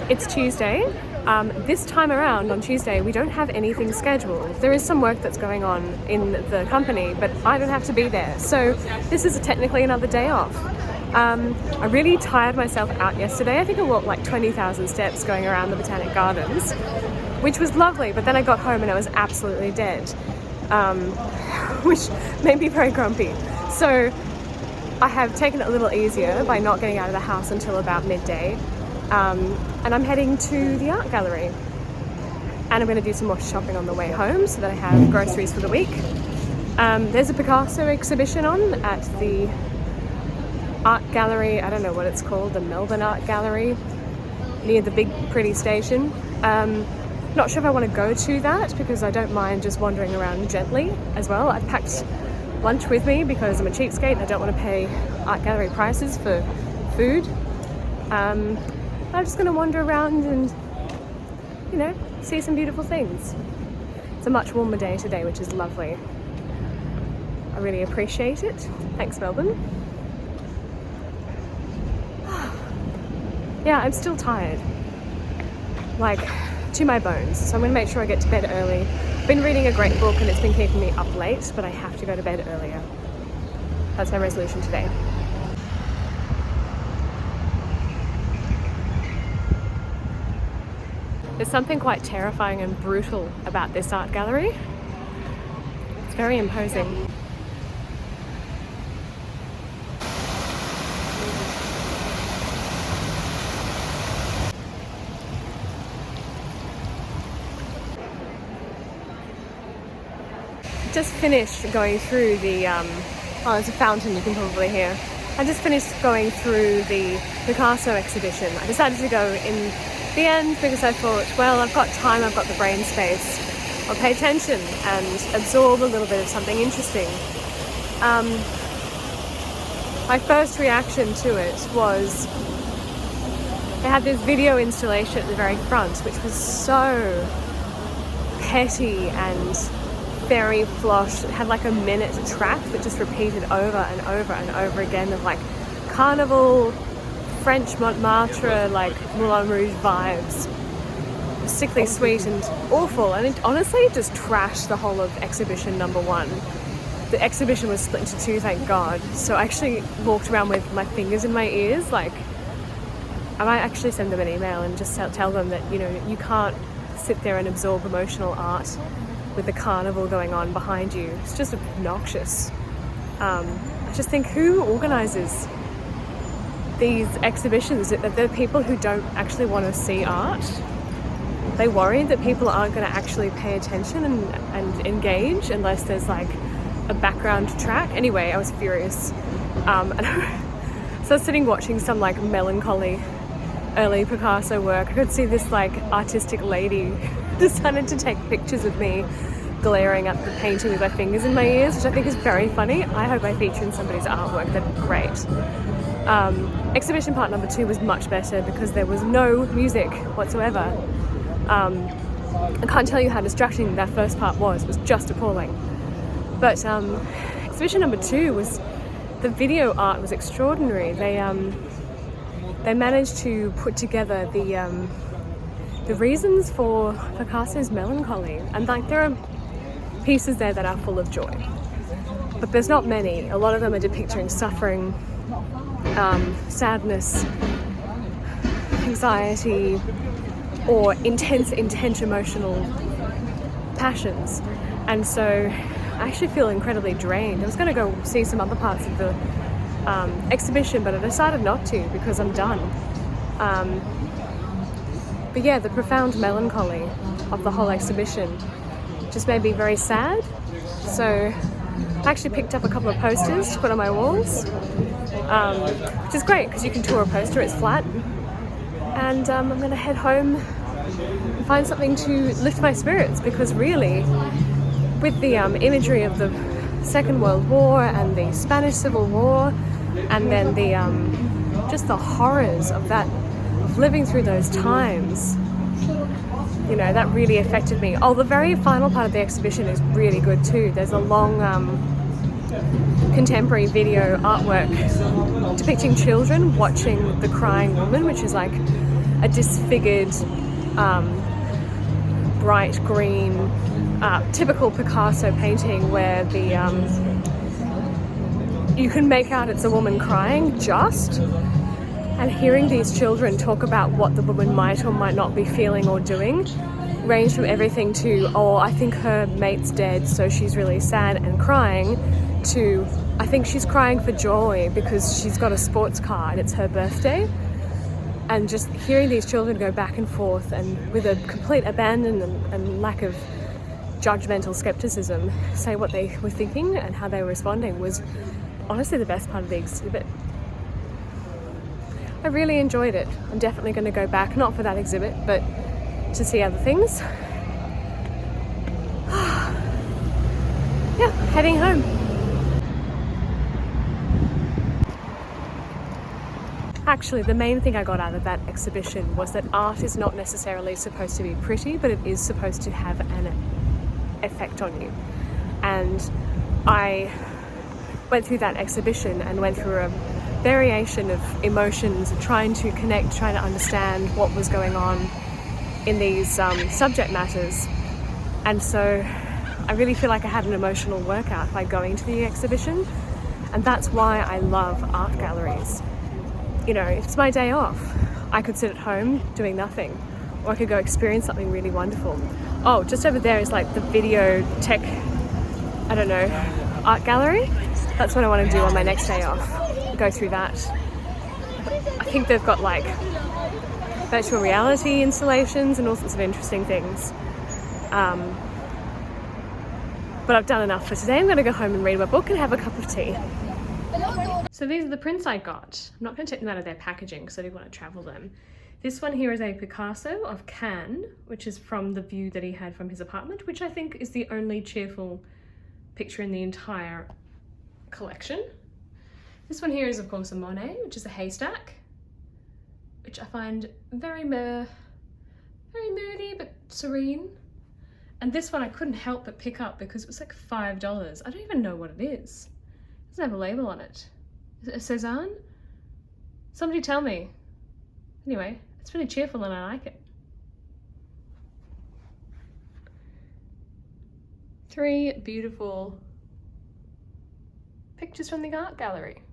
It's Tuesday. This time around on Tuesday, we don't have anything scheduled. There is some work that's going on in the company, but I don't have to be there. So this is technically another day off. I really tired myself out yesterday. I think I walked like 20,000 steps going around the Botanic Gardens, which was lovely, but then I got home and I was absolutely dead, which made me very grumpy. So I have taken it a little easier by not getting out of the house until about midday. And I'm heading to the art gallery. And I'm going to do some more shopping on the way home so that I have groceries for the week. There's a Picasso exhibition on at the art gallery. I don't know what it's called, the Melbourne Art Gallery, near the big pretty station. Not sure if I want to go to that because I don't mind just wandering around gently as well. I've packed lunch with me because I'm a cheapskate and I don't want to pay art gallery prices for food. I'm just going to wander around and, you know, see some beautiful things. It's a much warmer day today, which is lovely. I really appreciate it. Thanks, Melbourne. Yeah, I'm still tired, like to my bones, so I'm going to make sure I get to bed early. I've been reading a great book and it's been keeping me up late, but I have to go to bed earlier. That's my resolution today. There's something quite terrifying and brutal about this art gallery. It's very imposing. Just finished going through the, there's a fountain you can probably hear. I just finished going through the Picasso exhibition. I decided to go in the end because I thought, well, I've got time, I've got the brain space. I'll pay attention and absorb a little bit of something interesting. My first reaction to it was they had this video installation at the very front, which was so petty and very flosh. It had like a minute track that just repeated over and over and over again of like carnival, French Montmartre, like Moulin Rouge vibes. Sickly sweet and awful, and it honestly just trashed the whole of exhibition number one. The exhibition was split into two, thank God, so I actually walked around with my fingers in my ears. Like, I might actually send them an email and just tell them that, you know, you can't sit there and absorb emotional art with the carnival going on behind you. It's just obnoxious. I just think, who organises these exhibitions? That they're people who don't actually want to see art. They worried that people aren't going to actually pay attention and engage unless there's like a background track. Anyway, I was furious. So I was sitting watching some like melancholy early Picasso work. I could see this like artistic lady decided to take pictures of me glaring at the painting with my fingers in my ears, which I think is very funny. I hope I feature in somebody's artwork. That'd be great. Exhibition part number 2 was much better because there was no music whatsoever. I can't tell you how distracting that first part was. It was just appalling. But exhibition number 2 was, the video art was extraordinary. They managed to put together the reasons for Picasso's melancholy, and like there are pieces there that are full of joy, but there's not many. A lot of them are depicting suffering, sadness, anxiety, or intense emotional passions. And so I actually feel incredibly drained. I was going to go see some other parts of the exhibition, but I decided not to because I'm done. But yeah, the profound melancholy of the whole exhibition just made me very sad. So I actually picked up a couple of posters to put on my walls, which is great because you can tour a poster, it's flat. And I'm going to head home and find something to lift my spirits, because really, with the imagery of the Second World War and the Spanish Civil War, and then the just the horrors of that, of living through those times, you know, that really affected me. Oh, the very final part of the exhibition is really good too. There's a long contemporary video artwork depicting children watching The Crying Woman, which is like a disfigured, bright green, typical Picasso painting where the you can make out it's a woman crying just, and hearing these children talk about what the woman might or might not be feeling or doing range from everything to, oh, I think her mate's dead so she's really sad and crying, to I think she's crying for joy because she's got a sports car and it's her birthday. And just hearing these children go back and forth and with a complete abandon and lack of judgmental skepticism say what they were thinking and how they were responding was honestly the best part of the exhibit. I really enjoyed it. I'm definitely going to go back, not for that exhibit, but to see other things. Yeah, heading home. Actually, the main thing I got out of that exhibition was that art is not necessarily supposed to be pretty, but it is supposed to have an effect on you. And I went through that exhibition and went through a variation of emotions and trying to connect, trying to understand what was going on in these subject matters. And so I really feel like I had an emotional workout by going to the exhibition, and that's why I love art galleries. You know, if it's my day off, I could sit at home doing nothing, or I could go experience something really wonderful. Oh, just over there is like the video tech, I don't know, art gallery. That's what I want to do on my next day off, go through that. I think they've got like virtual reality installations and all sorts of interesting things. But I've done enough for today. I'm going to go home and read my book and have a cup of tea. So these are the prints I got. I'm not going to take them out of their packaging because I do want to travel them. This one here is a Picasso of Cannes, which is from the view that he had from his apartment, which I think is the only cheerful picture in the entire collection. This one here is of course a Monet, which is a haystack, which I find very moody but serene. And this one I couldn't help but pick up because it was like $5. I don't even know what it is. It doesn't have a label on it. Is it a Cézanne? Somebody tell me. Anyway, it's really cheerful and I like it. 3 beautiful pictures from the art gallery.